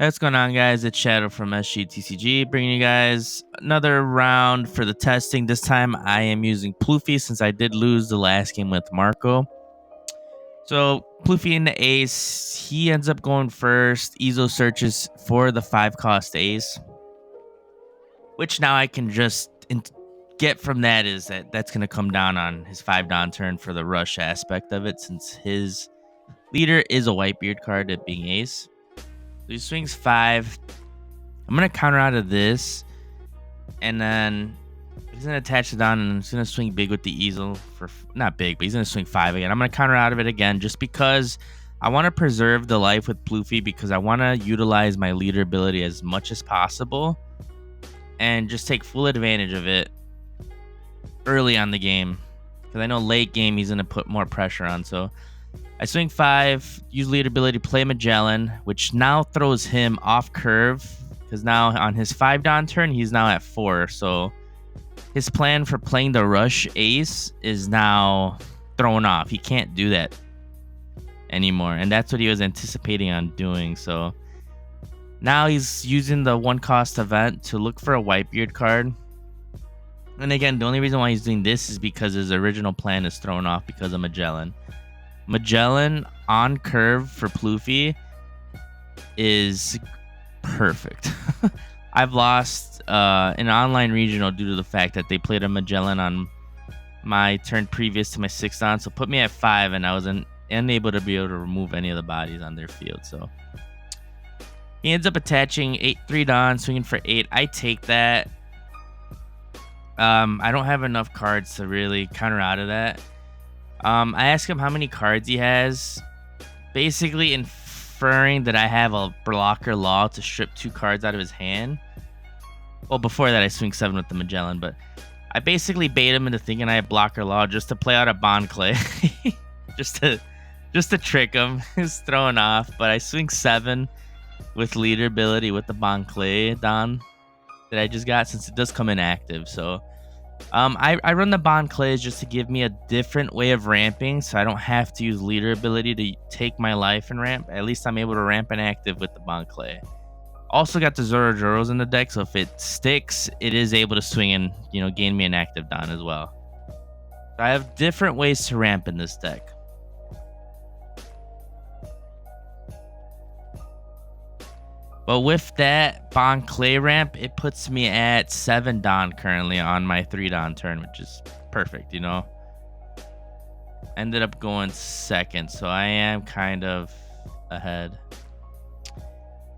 What's going on, guys? It's Shadow from SG TCG, bringing you guys another round for the testing. This time I am using Luffy since I did lose the last game with Marco. So Luffy in the ace, he ends up going first. Ezo searches for the 5-cost ace, which now I can just get from that is that's going to come down on his 5-Don turn for the rush aspect of it, since his leader is a Whitebeard card at being ace. So he swings 5. I'm going to counter out of this. And then he's going to attach it down and he's going to swing big with the easel. For not big, but he's going to swing 5 again. I'm going to counter out of it again just because I want to preserve the life with Luffy, because I want to utilize my leader ability as much as possible and just take full advantage of it early on the game. Because I know late game he's going to put more pressure on. So I swing 5, use leader ability, play Magellan, which now throws him off curve, because now on his 5-Don turn, he's now at 4. So his plan for playing the rush ace is now thrown off. He can't do that anymore, and that's what he was anticipating on doing. So now he's using the 1-cost event to look for a Whitebeard card. And again, the only reason why he's doing this is because his original plan is thrown off because of Magellan. Magellan on curve for Luffy is perfect. I've lost an online regional due to the fact that they played a Magellan on my turn previous to my 6-Don, so put me at 5, and I was unable to be able to remove any of the bodies on their field. So he ends up attaching 3-Don, swinging for 8. I take that. I don't have enough cards to really counter out of that. I ask him how many cards he has, basically inferring that I have a blocker law to strip 2 cards out of his hand. Well, before that I swing 7 with the Magellan, but I basically bait him into thinking I have blocker law just to play out a Bond Clay. just to trick him. He's thrown off, but I swing 7 with leader ability with the Bond Clay Don that I just got, since it does come in active. So I run the Bond Clays just to give me a different way of ramping, so I don't have to use leader ability to take my life and ramp. At least I'm able to ramp and active with the Bond Clay. Also got the Zoro Joros in the deck, so if it sticks, it is able to swing and, gain me an active Don as well. So I have different ways to ramp in this deck. But with that Bond Clay ramp, it puts me at 7-Don currently on my 3-Don turn, which is perfect, Ended up going second, so I am kind of ahead.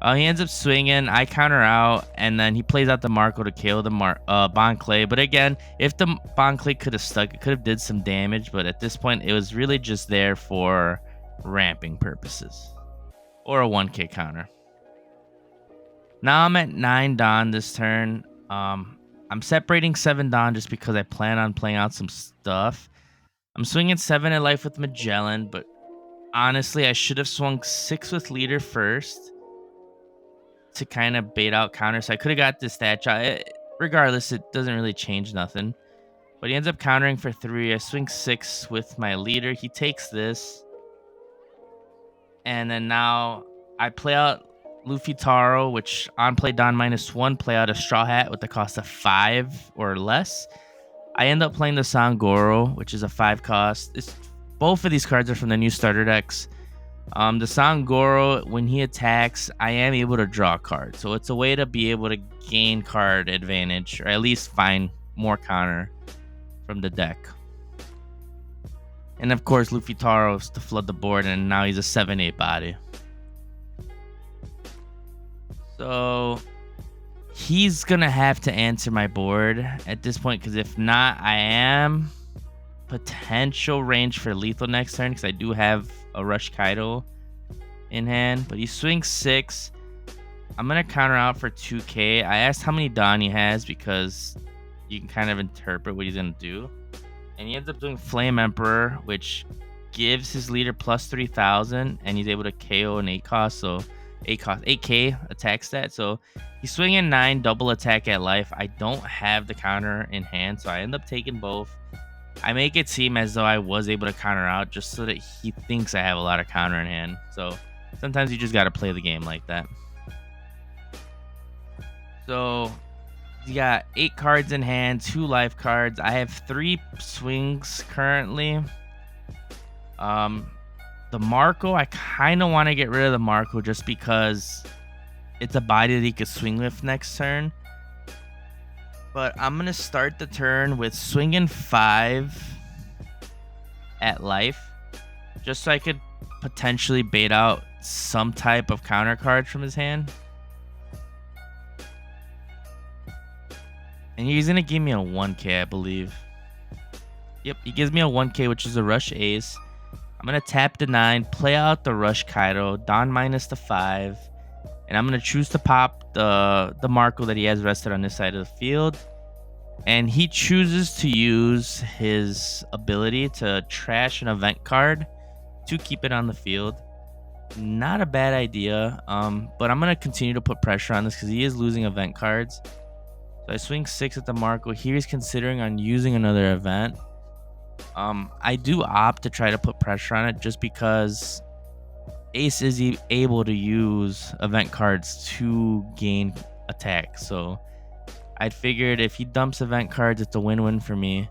He ends up swinging. I counter out, and then he plays out the Marco to KO the Bond Clay. But again, if the Bond Clay could have stuck, it could have did some damage. But at this point, it was really just there for ramping purposes. Or a 1K counter. Now I'm at 9-Don this turn. I'm separating 7-Don just because I plan on playing out some stuff. I'm swinging 7 at life with Magellan, but honestly, I should have swung 6 with leader first to kind of bait out counter. So I could have got this stat shot. Regardless, it doesn't really change nothing. But he ends up countering for 3. I swing 6 with my leader. He takes this. And then now I play out Luffy Taro, which on play Don -1, play out a Straw Hat with the cost of 5 or less. I end up playing the Sangoro, which is a 5-cost. Both of these cards are from the new starter decks. The Sangoro, when he attacks, I am able to draw a card. So it's a way to be able to gain card advantage, or at least find more counter from the deck. And of course, Luffy Taro's to flood the board, and now he's a 7-8 body. So he's going to have to answer my board at this point, because if not, I am potential range for lethal next turn, because I do have a Rush Kaido in hand. But he swings 6. I'm going to counter out for 2K. I asked how many Don he has because you can kind of interpret what he's going to do. And he ends up doing Flame Emperor, which gives his leader plus 3,000, and he's able to KO an 8-cost, so 8K attack stat. So he's swinging 9, double attack at life. I don't have the counter in hand, so I end up taking both. I make it seem as though I was able to counter out just so that he thinks I have a lot of counter in hand. So sometimes you just got to play the game like that. So you got 8 cards in hand, 2 life cards. I have 3 swings currently. The Marco, I kind of want to get rid of the Marco just because it's a body that he could swing with next turn. But I'm going to start the turn with swinging 5 at life, just so I could potentially bait out some type of counter card from his hand. And he's going to give me a 1k, I believe. Yep, he gives me a 1k, which is a rush ace. I'm going to tap the 9, play out the rush Kaido, don minus the 5. And I'm going to choose to pop the Marco that he has rested on this side of the field. And he chooses to use his ability to trash an event card to keep it on the field. Not a bad idea, but I'm going to continue to put pressure on this because he is losing event cards. So I swing 6 at the Marco. Here he's considering on using another event. I do opt to try to put pressure on it just because Ace is able to use event cards to gain attack. So I figured if he dumps event cards, it's a win-win for me.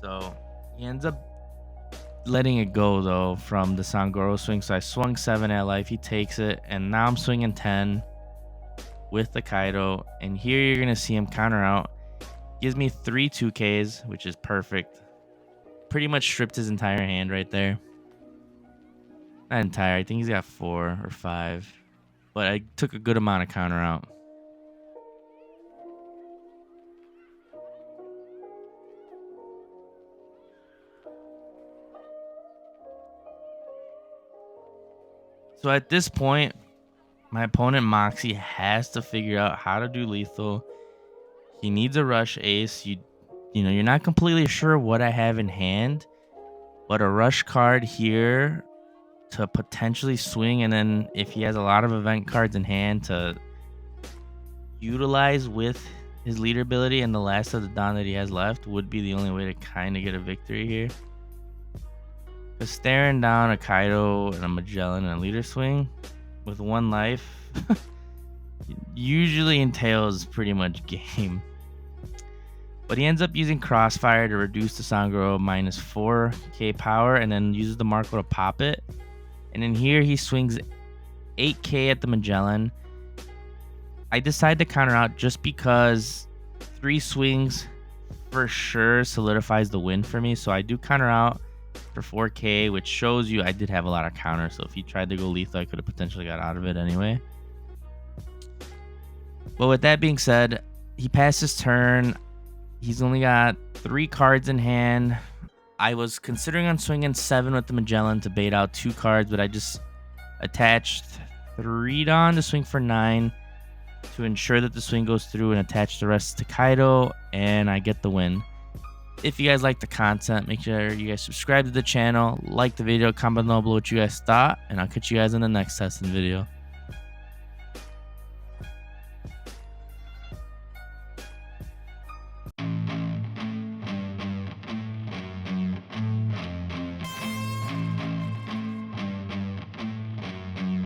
So he ends up letting it go though from the Sangoro swing. So I swung 7 at life. He takes it, and now I'm swinging 10 with the Kaido. And here you're gonna see him counter out. Gives me 3 2Ks, which is perfect. Pretty much stripped his entire hand right there. Not entire. I think he's got 4 or 5. But I took a good amount of counter out. So at this point, my opponent Moxie has to figure out how to do lethal. He needs a rush ace. You know, you're not completely sure what I have in hand, but a rush card here to potentially swing, and then if he has a lot of event cards in hand to utilize with his leader ability and the last of the Don that he has left would be the only way to kind of get a victory here. Because staring down a Kaido and a Magellan and a leader swing with 1 life usually entails pretty much game. But he ends up using Crossfire to reduce the Sangoro minus 4k power and then uses the Marco to pop it. And in here he swings 8k at the Magellan. I decide to counter out just because 3 swings for sure solidifies the win for me. So I do counter out for 4k, which shows you I did have a lot of counter. So if he tried to go lethal, I could have potentially got out of it anyway. But with that being said, he passed his turn. He's only got 3 cards in hand. I was considering on swinging 7 with the Magellan to bait out 2 cards, but I just attached 3 Don to swing for 9 to ensure that the swing goes through and attach the rest to Kaido, and I get the win. If you guys like the content, make sure you guys subscribe to the channel, like the video, comment down below what you guys thought, and I'll catch you guys in the next testing video.